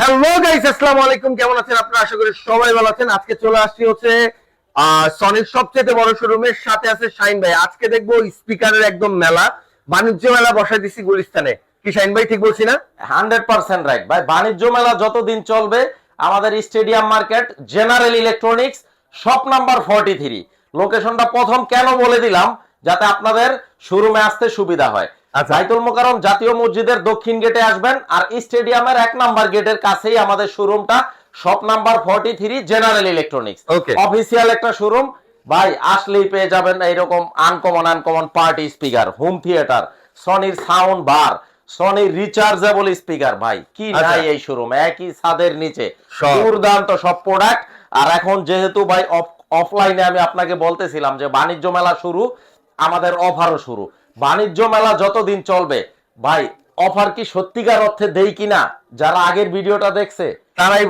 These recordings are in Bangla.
হ্যালো গাইস, আসসালামু আলাইকুম। কেমন আছেন আপনারা? আশা করি সবাই ভালো আছেন। আজকে চলে আসছি হচ্ছে সনির সবচেয়ে বড় শোরুমের সাথে আছে শাইন ভাই। আজকে দেখবো স্পিকারের একদম মেলা, বাণিজ্য মেলা বসাই দিছি গুলিস্তানে। কি শাইন ভাই ঠিক বলছি না? 100% রাইট ভাই। বাণিজ্য মেলা যতদিন চলবে আমাদের stadium market general electronics shop number 43। লোকেশনটা প্রথম কেন বলে দিলাম যাতে আপনাদের শোরুমে আসতে সুবিধা হয়। বাইতুল মোকাররম জাতীয় মসজিদের দক্ষিণ গেটে আসবেন, আর স্টেডিয়ামের 1 নাম্বার গেটের কাছেই আমাদের শোরুমটা, shop number 43 general electronics. Official একটা শোরুম ভাই, আসলেই পেয়ে যাবেন এইরকম uncommon party speaker, home theatre, সনির sound bar, Sony rechargeable speaker. ভাই কি নাই এই শোরুম, একই ছাদের নিচে দুর্দান্ত সব প্রোডাক্ট। আর এখন যেহেতু ভাই অফলাইনে আমি আপনাকে বলতেছিলাম যে বাণিজ্য মেলা শুরু, আমাদের অফারও শুরু। বাণিজ্য মেলা যতদিন চলবে ভাই, অফার কি সত্যিকার অর্থে দেই কিনা যারা আগের ভিডিওটা দেখছে তারাই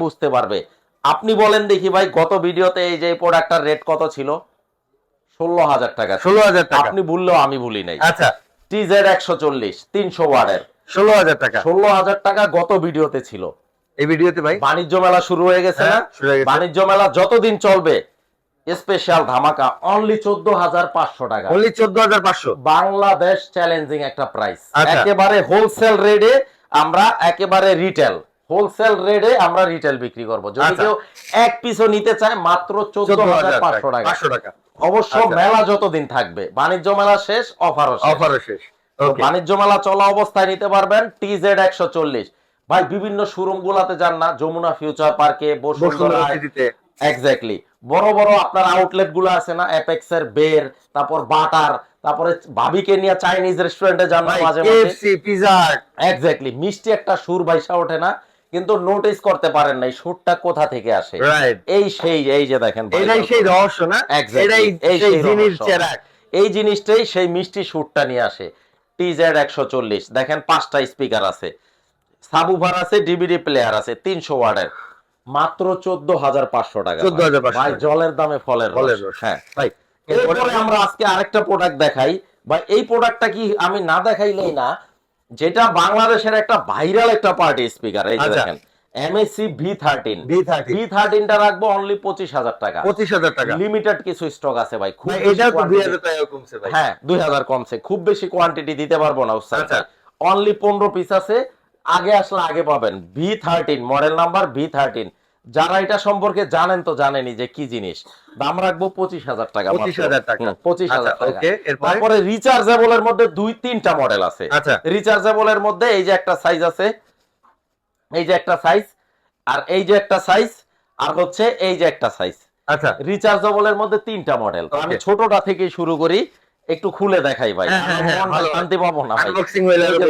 বুঝতে পারবে। আপনি বলেন দেখি ভাই, গত ভিডিওতে এই যে প্রোডাক্টটার রেট কত ছিল? 16,000 টাকা। 16,000 টাকা আপনি ভুললেও আমি ভুলি নাই। আচ্ছা, TZ 140 300 ওয়াটের 16,000 টাকা। 16,000 টাকা গত ভিডিওতে ছিল। এই ভিডিওতে ভাই বাণিজ্য মেলা শুরু হয়ে গেছে না? বাণিজ্য মেলা যতদিন চলবে স্পেশাল ধামাকা অনলি 14,500 টাকা। অনলি 14,500। বাংলাদেশ চ্যালেঞ্জিং একটা প্রাইস। একেবারে হোলসেল রেটে আমরা, একেবারে রিটেল হোলসেল রেটে আমরা রিটেল বিক্রি করব। যদি কেউ এক পিসও নিতে চায় মাত্র 14,500 টাকা। 500 টাকা অবশ্য মেলা যতদিন থাকবে, বাণিজ্য মেলা শেষ, অফারও শেষ। বাণিজ্য মেলা চলা অবস্থায় নিতে পারবেন TZ 140। ভাই বিভিন্ন শোরুম গুলাতে যান না, যমুনা ফিউচার পার্কে, বসুন্ধরা সিটিতে, এক্স্যাক্টলি বড় বড় আপনার আউটলেট গুলো আছে না, অ্যাপেক্স এর, বের, তারপর বাটার, তারপরে ভাবিকে নিয়ে চাইনিজ রেস্টুরেন্টে যান না মাঝে মাঝে, কেএফসি, পিজা, এক্স্যাক্টলি মিষ্টি একটা সুর বাইসা ওঠে না, কিন্তু নোটিস করতে পারেন না এই সুরটা কোথা থেকে আসে। এই যে দেখেন, এটাই সেই রহস্য না? এটাই সেই জিনিস চেরাক। এই জিনিসটাই সেই মিষ্টি সুরটা নিয়ে আসে। TZ 140 দেখেন, 5টা স্পিকার আছে, সাবউফার আছে, ডিভিডি প্লেয়ার আছে, 300 ওয়াটের, মাত্র 14,500 টাকা। ভাই জলের দামে ফলের রস। হ্যাঁ ভাই, এরপরে আমরা আজকে আরেকটা প্রোডাক্ট দেখাই ভাই। এই প্রোডাক্টটা কি আমি না দেখাইলেই না, যেটা বাংলাদেশের একটা ভাইরাল একটা পার্টি স্পিকার। এই যে দেখেন MSC V13 টা রাখবো অনলি 25,000 টাকা। 25,000 টাকা লিমিটেড কিছু স্টক আছে ভাই, খুব এটাও তো 2,000 টাকা কমছে ভাই। হ্যাঁ 2,000 কমছে, খুব বেশি কোয়ান্টিটি দিতে পারবো না উস্তাদ। অনলি 15 পিস আছে, আগে আসলে আগে পাবেন। V13 model number V13। যারা এটা সম্পর্কে জানেন তো জানেনই যে কি জিনিস। দাম রাখবো 25,000 টাকা। 25,000 টাকা। 25,000 টাকা। ওকে, তারপরে রিচার্জেবল এর মধ্যে 2-3টা মডেল আছে। রিচার্জেবল এর মধ্যে এই যে একটা সাইজ আছে, এই যে একটা সাইজ, আর এই যে একটা সাইজ, আর হচ্ছে এই যে একটা সাইজ। আচ্ছা, রিচার্জেবল এর মধ্যে 3টা মডেল। আমি ছোটটা থেকে শুরু করি, একটু খুলে দেখাই ভাই, শান্তি পাবো না ভাই।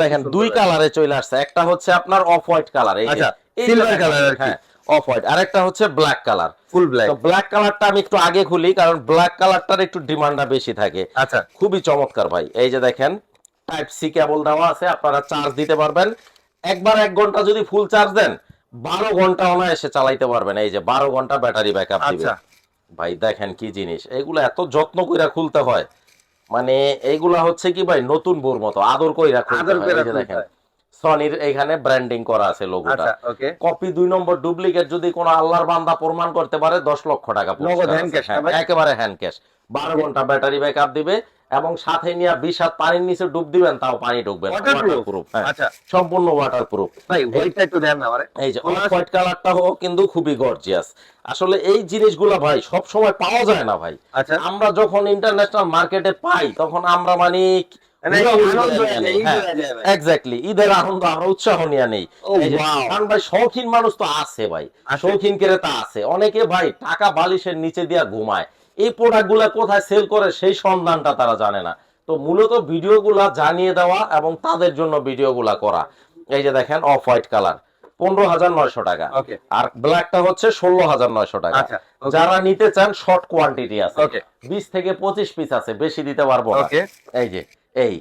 দেখেন 2 কালারে চলে আসছে। একটা হচ্ছে আপনার অফ হোয়াইট কালার, এই যে সিলভার কালার, হ্যাঁ অফ হোয়াইট, আর একটা হচ্ছে ব্ল্যাক কালার, ফুল ব্ল্যাক। তো ব্ল্যাক কালারটা আমি একটু আগে খুলি, কারণ ব্ল্যাক কালারটার একটু ডিমান্ডটা বেশি থাকে। আচ্ছা, খুবই চমৎকার ভাই। এই যে দেখেন টাইপ সি কেবল দেওয়া আছে, আপনারা চার্জ দিতে পারবেন। একবার 1 ঘন্টা যদি ফুল চার্জ দেন 12 ঘন্টা অনায়াসে চালাইতে পারবেন। এই যে 12 ঘন্টা ব্যাটারি ব্যাকআপ দিবে। ভাই দেখেন কি জিনিস, এগুলো এত যত্ন কইরা খুলতে হয়, মানে এইগুলা হচ্ছে কি ভাই নতুন বোর মতো আদর কইরা খুলতে হয়। এই যে দেখেন সনির এখানে ব্র্যান্ডিং করা আছে লোগোটা। কপি 2 নম্বর ডুপ্লিকেট যদি কোনো আল্লাহর বান্দা প্রমাণ করতে পারে 10 লক্ষ টাকা একেবারে হ্যান্ড ক্যাশ। 12 ঘন্টা ব্যাটারি ব্যাকআপ দিবে, এবং সাথে নিয়ে 20 হাত পানির নিচে ডুব দিবেন তাও পানি ঢুকবে না। ওয়াটারপ্রুফ, সম্পূর্ণ ওয়াটারপ্রুফ। ভাই হোয়াইটটা একটু দেন না আমারে। এই যে হোয়াইট কালারটাও কিন্তু খুবই গর্জিয়াস। আসলে এই জিনিসগুলো ভাই সব সময় পাওয়া যায় না ভাই। আমরা যখন ইন্টারন্যাশনাল মার্কেটে পাই তখন আমরা মানে এক্স্যাক্টলি ঈদের আনন্দ আমরা উৎসাহ নিয়ে নেই। কারণ ভাই শৌখিন মানুষ তো আছে ভাই, শৌখিন ক্রেতা আছে অনেকে ভাই, টাকা বালিশের নিচে দিয়া ঘুমায়। এই প্রোডাক্ট গুলা কোথায় সেল করে সেই সন্ধানটা তারা জানে না। তো মূলত ভিডিওগুলা জানিয়ে দেওয়া এবং তাদের জন্য ভিডিওগুলা করা। এই যে দেখেন অফ হোয়াইট কালার 15,900 টাকা, আর ব্ল্যাকটা হচ্ছে 16,900 টাকা। যারা নিতে চান শর্ট কোয়ান্টিটি আছে, 20 থেকে 25 পিস আছে, বেশি দিতে পারবো না। এই যে এই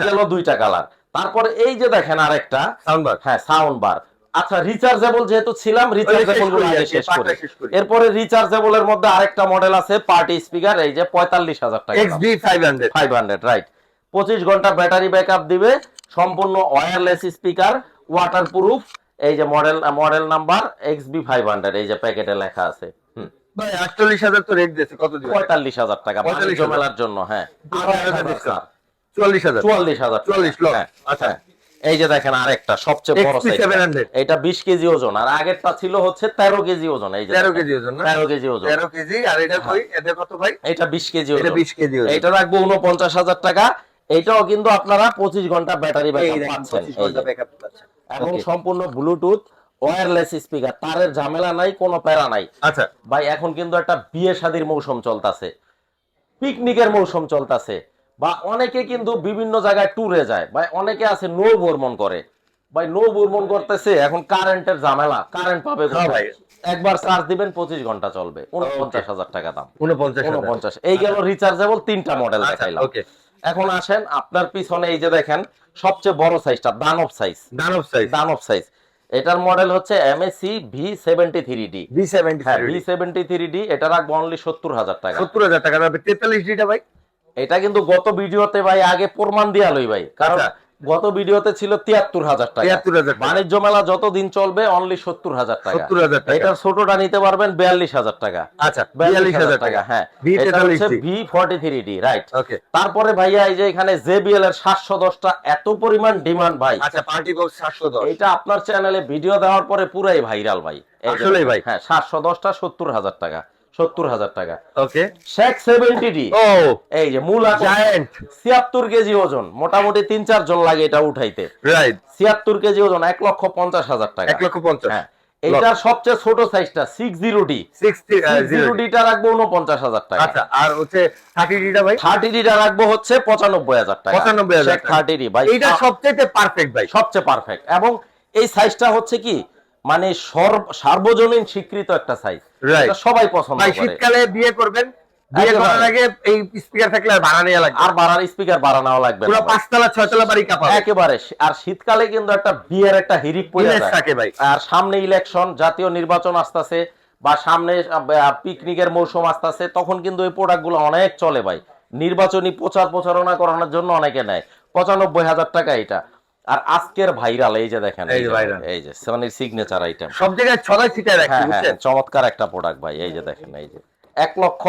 গেল 2টা কালার। তারপরে এই যে দেখেন আরেকটা সাউন্ড বার। হ্যাঁ সাউন্ড বার। আচ্ছা রিচার্জেবল যেহেতু ছিলাম, রিচার্জেবল গুলো আগে শেষ করি। এরপরে রিচার্জেবল এর মধ্যে আরেকটা মডেল আছে পার্টি স্পিকার, এই যে 45,000 টাকা, XB500 রাইট। 25 ঘন্টা ব্যাটারি ব্যাকআপ দিবে, সম্পূর্ণ ওয়্যারলেস স্পিকার, ওয়াটারপ্রুফ, এই যে মডেল নাম্বার XB500, এই যে প্যাকেটে লেখা আছে। ভাই 48,000 তো রেট দিয়েছে, কত দিবেন? 45,000 টাকা বাণিজ্য মেলার জন্য। হ্যাঁ 44,000 44,000 40 লক্ষ। আচ্ছা, এই যে দেখেন আরেকটা সবচেয়ে বড় সাইজ, XP700 এটা 20 কেজি ওজন, আর আগেরটা ছিল হচ্ছে 13 কেজি ওজন। এই যে 13 কেজি ওজন না? 13 কেজি ওজন, 13 কেজি। আর এটা কই, এটা কত ভাই? এটা 20 কেজি এটা ওজন। 20 কেজি ওজন। এটা রাখবো 49,000 টাকা। এটাও কিন্তু আপনারা 25 ঘন্টা ব্যাটারি এই ব্যাকআপ দেখেন পাচ্ছেন, 25 ঘন্টা ব্যাকআপ পাচ্ছেন। এবং Okay. সম্পূর্ণ ব্লুটুথ ওয়্যারলেস স্পিকার, তারের ঝামেলা নাই, কোনো প্যারা নাই। আচ্ছা ভাই এখন কিন্তু একটা বিয়ে শাদীর মৌসুম চলতেছে, পিকনিকের মৌসুম চলতেছে, বা অনেকে কিন্তু বিভিন্ন জায়গায় ট্যুরে যায়, ভাই অনেকে আছে নৌ ভ্রমণ করে, ভাই নৌ ভ্রমণ করতেছে, এখন কারেন্টের ঝামেলা, কারেন্ট পাবে হ্যাঁ ভাই। একবার চার্জ দিবেন 25 ঘন্টা চলবে, 49,000 টাকা দাম। 49,000। 49, এই গেল রিচার্জেবল তিনটা মডেল আচ্ছা, দেখাইলাম। ওকে। এখন আসেন আপনার পিছনে, এই যে দেখেন সবচেয়ে বড় সাইজটা, দানব সাইজ। দানব সাইজ। দানব সাইজ, এটার মডেল হচ্ছে MSC V73D। V70 হ্যাঁ V73D, এটা রাখবো অনলি 70,000 টাকা। 70,000 টাকা যাবে। 43 ডিটা ভাই। এটা কিন্তু গত ভিডিওতে ভাই আগে প্রমাণ দিয়া লই ভাই, কারণ আচ্ছা। গত ভিডিওতে ছিল 73,000 টাকা। 73,000 টাকা। বাণিজ্য মেলা যতদিন চলবে অনলি 70,000 টাকা। 70,000 টাকা। এটার ছোটটা নিতে পারবেন 42,000 টাকা। আচ্ছা, 42,000 টাকা। হ্যাঁ এটা হচ্ছে V43D। V43D, right. ওকে। তারপরে ভাইয়া এই যে এখানে JBL এর 710টা এত পরিমাণ ডিমান্ড ভাই। আচ্ছা, পার্টি বক্স 710। এটা আপনার চ্যানেলে ভিডিও দেওয়ার পরে পুরাই ভাইরাল ভাই। এই যে আসলেই ভাই। হ্যাঁ 710টা 70,000 টাকা, 70,000 টাকা। ওকে। শেখ 70D, ও এই যে মূল জায়ান্ট। 76 কেজি ওজন, মোটামুটি 3-4 জন লাগে এটা উঠাইতে। রাইট। 76 কেজি ওজন, 1,50,000 টাকা। 1,50,000। হ্যাঁ এইটার সবচেয়ে ছোট সাইজটা 60D। 60D টা রাখবো 49,000 টাকা। আচ্ছা, আর হচ্ছে 30 ডিটা ভাই? 30D টা রাখবো হচ্ছে 95,000 টাকা। 95,000 শেখ 30D ভাই, এইটা সবচেয়ে পারফেক্ট ভাই। সবচেয়ে পারফেক্ট, এবং এই সাইজটা হচ্ছে কি মানে সার্বজনীন স্বীকৃত একটা সাইজ, Right. এটা সবাই পছন্দ ভাই করে। শীতকালে বিয়ে করবেন, বিয়ে একেবারে। করার আগে এই স্পিকার থাকলে আর ভাড়া নেওয়া লাগবে আর বাড়ার স্পিকার বাড়ানো লাগবে না পুরো ভাই। 5 তলা 6 তলা বাড়ি কাঁপাবে। একেবারে। আর শীতকালে কিন্তু একটা বিয়ের একটা হিরিক পড়ে Image যায় থাকে ভাই। আর সামনে ইলেকশন, জাতীয় নির্বাচন আসতেছে, বা সামনে পিকনিকের মৌসুম আসতেছে, তখন কিন্তু এই প্রোডাক্টগুলো অনেক চলে ভাই। নির্বাচনী প্রচারণা করানোর জন্য অনেকে নেয়। 95,000 টাকা এটা। আর আজকের ভাইরাল, এই যে দেখেন, এই যে viral। এই যে সনির সিগনেচার আইটেম। সব জায়গায় ছড়াই ছিটায় রাখছে, হ্যাঁ হ্যাঁ, বুঝছেন? চমৎকার একটা প্রোডাক্ট ভাই। এই যে দেখেন, এই যে 1 লক্ষ,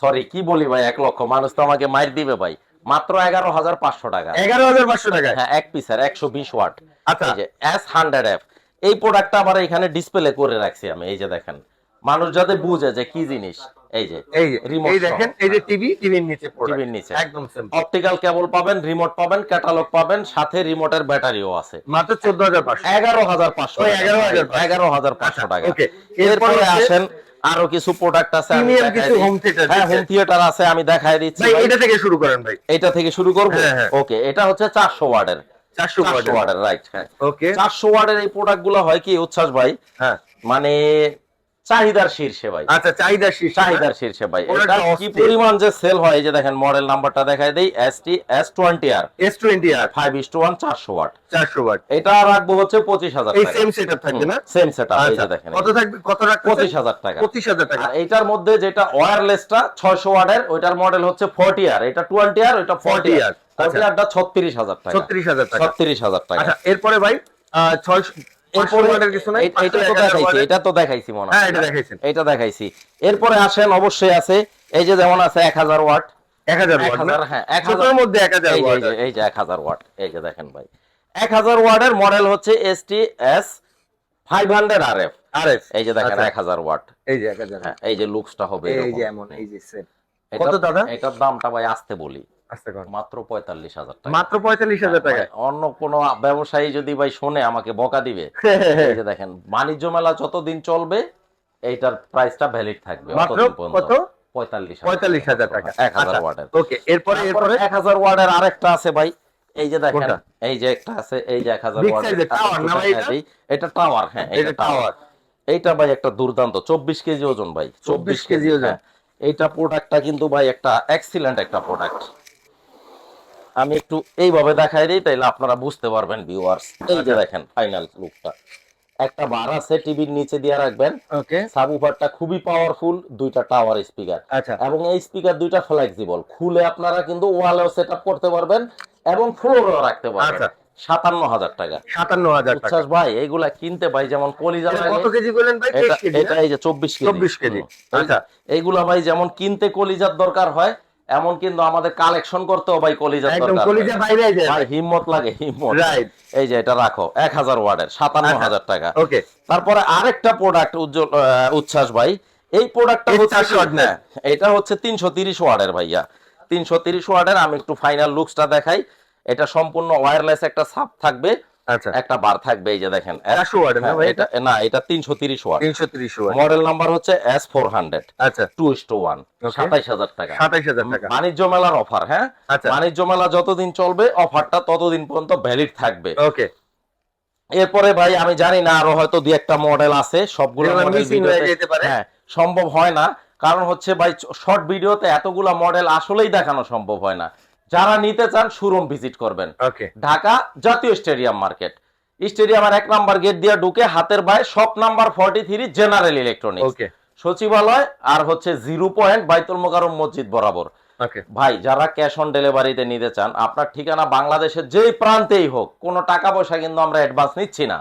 সরি কি বলি ভাই, 1 লক্ষ, মানুষ তো আমাকে মাইর দিবে ভাই। মাত্র 11,500 টাকা। 11,500 টাকায়। হ্যাঁ এক পিসের 120 ওয়াট। আচ্ছা। এই যে S100F, এই প্রোডাক্টটা আবার এখানে ডিসপ্লে করে রাখছি আমি। এই যে দেখেন, মানুষ যাতে বুঝে যে কি জিনিস। এই যে এই যে রিমোট, এই দেখেন, এই যে টিভির নিচে প্রোডাক্ট, টিভির নিচে একদম সিম্পল। অপটিক্যাল কেবল পাবেন, রিমোট পাবেন, ক্যাটালগ পাবেন, সাথে রিমোটের ব্যাটারিও আছে। মাত্র 14,500। 11,500 ওই টাকা। 11,500 11,500 টাকা। ওকে। এরপরে এরপরে আসেন আরো কিছু প্রোডাক্ট আছে, আমি প্রিমিয়াম দেখাই কিছু দিই। Home theatre. হ্যাঁ হোম থিয়েটার আছে, আমি দেখাই দিচ্ছি ভাই ভাই। এটা থেকে শুরু করেন ভাই। এটা থেকে শুরু করব। হ্যাঁ, হ্যাঁ। ওকে, এটা হচ্ছে 400 ওয়াটের। 400 ওয়াটের, রাইট। হ্যাঁ ওকে। 400 ওয়াটের এই প্রোডাক্টগুলো হয় কি উচ্ছ্বাস ভাই, হ্যাঁ। মানে চাহিদার শীর্ষে ভাই। আচ্ছা, চাহিদার শীর্ষে। চাহিদার শীর্ষে ভাই। ওটা এটা কি অস্থির। পরিমাণ যে সেল হয়, এই যে দেখেন মডেল নাম্বারটা দেখাই দেই, S20R S20R 5:1 400 ওয়াট। 400 ওয়াট। এটা রাখবো হচ্ছে 25,000 এই টাকা। সেম সেটআপ থাকবে না? Same setup. এই আচ্ছা, যে দেখেন, কত থাকবে, কত রাখছেন? 25,000 টাকা। 25,000 টাকা। আর এইটার মধ্যে যেটা ওয়্যারলেসটা 600 ওয়াটের, ওইটার মডেল হচ্ছে 40R, এটা 20R, ওইটা 40R। 40Rটা 36,000 টাকা। 36,000 টাকা। 36,000 টাকা। আচ্ছা, এরপরে ভাই 600 এরপরে ওয়াটের কিছু নাই? এটা তো দেখাইছি, এটা তো দেখাইছি মনে হয়। হ্যাঁ, এটা দেখাইছেন। এটা দেখাইছি। এরপরে আসেন, অবশ্যই আছে, এই যে যেমন আছে 1000 ওয়াট। 1000 ওয়াট না? 1000, হ্যাঁ 1000 ছোটর মধ্যে 1000 এই যে, ওয়াট। এই যে 1000 ওয়াট। এই যে দেখেন ভাই, 1000 ওয়াটের মডেল হচ্ছে STS 500RF। আরএফ। এই যে দেখেন আচ্ছা। 1000 ওয়াট। এই যে 1000। হ্যাঁ এই যে লুকসটা হবে এই এরকম। যে এমন, এই যে সেম। এটা- কত দাদা? এটার দামটা ভাই আসতে বলি, আস্তে কর। মাত্র 45,000 টাকা। মাত্র 45,000 টাকা। ভাই, অন্য কোনো ব্যবসায়ী যদি ভাই শুনে আমাকে বকা দিবে। এই যে দেখেন, বাণিজ্য মেলা যতদিন চলবে এইটার প্রাইসটা ভ্যালিড থাকবে মাত্র অতদিন পর্যন্ত। কত? 45,000 টাকা। 1000 ওয়াটের। ওকে, এরপরে 1000 ওয়াটের আরেকটা আছে ভাই। এই যে দেখেন, কোনটা? এই যে একটা আছে, এই যে 1000 Big ওয়াটের। size এর tower না ভাই এটা? এটা টাওয়ার। হ্যাঁ এটা টাওয়ার। এইটা ভাই একটা দুর্দান্ত 24 কেজি ওজন ভাই। 24 কেজি ওজন। হ্যাঁ। এইটা প্রোডাক্টটা কিন্তু ভাই একটা এক্সিলেন্ট একটা প্রোডাক্ট। আমি একটু এইভাবে দেখাই দিই, তাইলে আপনারা বুঝতে পারবেন ভিউয়ার্স। এই যে দেখেন ফাইনাল লুকটা, একটা বার আছে টিভির নিচে দিয়ে রাখবেন। ওকে। সাবউফারটা খুবই পাওয়ারফুল, দুইটা টাওয়ার স্পিকার। আচ্ছা। এবং এই স্পিকার দুইটা ফ্লেক্সিবল, খুলে আপনারা কিন্তু ওয়ালেও সেটআপ করতে পারবেন এবং ফ্লোরেও রাখতে পারবেন। আচ্ছা। 57,000 টাকা। 57,000 টাকা। উচ্ছ্বাস ভাই এগুলা কিনতে ভাই যেমন কলিজা এটা লাগে। কত কেজি বলেন ভাই? 23 কেজি এটা না? এই যে 24 কেজি। 24 কেজি। আচ্ছা। এইগুলা ভাই যেমন কিনতে কলিজার দরকার হয়, এমন কিন্তু আমাদের কালেকশন করতেও ভাই কলিজার একদম দরকার কলিজা হয়। বাইরে যায় ভাই ভাই। হিম্মত লাগে, হিম্মত। রাইট। এই যে এটা রাখো 1000 ওয়াটের 57,000 টাকা। ওকে। তারপরে আরেকটা প্রোডাক্ট উজ্জ্বল উচ্ছ্বাস ভাই, এই প্রোডাক্টটা হচ্ছে কি, হ্যাঁ, এটা হচ্ছে 330 ওয়াটের ভাইয়া। 330 ওয়াটের, আমি একটু ফাইনাল লুকসটা দেখাই। এটা সম্পূর্ণ ওয়্যারলেস একটা সাব থাকবে, আচ্ছা। একটা বার থাকবে, এই যে দেখেন 400 ওয়াটের না হ্যাঁ, ভাই? এটা না, এটা 330 ওয়াট। 330 ওয়াট। মডেল নাম্বার হচ্ছে S400। আচ্ছা। 2:1। 27,000 টাকা। 27,000 টাকা। বাণিজ্য মেলার অফার, হ্যাঁ। আচ্ছা। বাণিজ্য মেলা যতদিন চলবে অফারটা ততদিন পর্যন্ত ভ্যালিড থাকবে। ওকে। এরপরে ভাই আমি জানি না, আরো হয়তো দুই একটা মডেল আছে, সবগুলো যেগুলো মডেল missing হয়ে ভিডিওতে যেতে পারে। হ্যাঁ সম্ভব হয় না, কারণ হচ্ছে ভাই শর্ট ভিডিওতে এতগুলা মডেল আসলেই দেখানো সম্ভব হয় না। যারা নিতে চান শোরুম ভিজিট করবেন, ওকে। ঢাকা জাতীয় স্টেডিয়াম মার্কেট। স্টেডিয়ামের 1 নাম্বার গেট দিয়ে ঢুকে হাতের বায়ে শপ নাম্বার 43 জেনারেল ইলেকট্রনিক্স, ওকে। সচিবালয় আর হচ্ছে 0 পয়েন্ট বাইতুল মোকাররম মসজিদ বরাবর। ওকে। ভাই যারা ক্যাশ অন ডেলিভারিতে নিতে চান, আপনার ঠিকানা বাংলাদেশের যেই প্রান্তেই হোক, কোনো টাকা পয়সা কিন্তু আমরা অ্যাডভান্স নিচ্ছি না।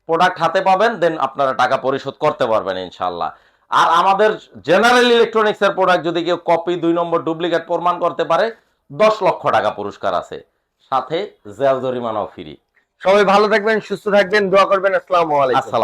প্রোডাক্ট হাতে পাবেন, দেন আপনারা টাকা পরিশোধ করতে পারবেন ইনশাল্লাহ। আর আমাদের জেনারেল ইলেকট্রনিক্স এর প্রোডাক্ট যদি কেউ কপি 2 নম্বর ডুপ্লিকেট প্রমাণ করতে পারে, 10 লক্ষ টাকা পুরস্কার আছে, সাথে জেল জরিমানাও ফ্রি। সবাই ভালো থাকবেন, সুস্থ থাকবেন, দোয়া করবেন। আসসালামু আলাইকুম। আসসালাম।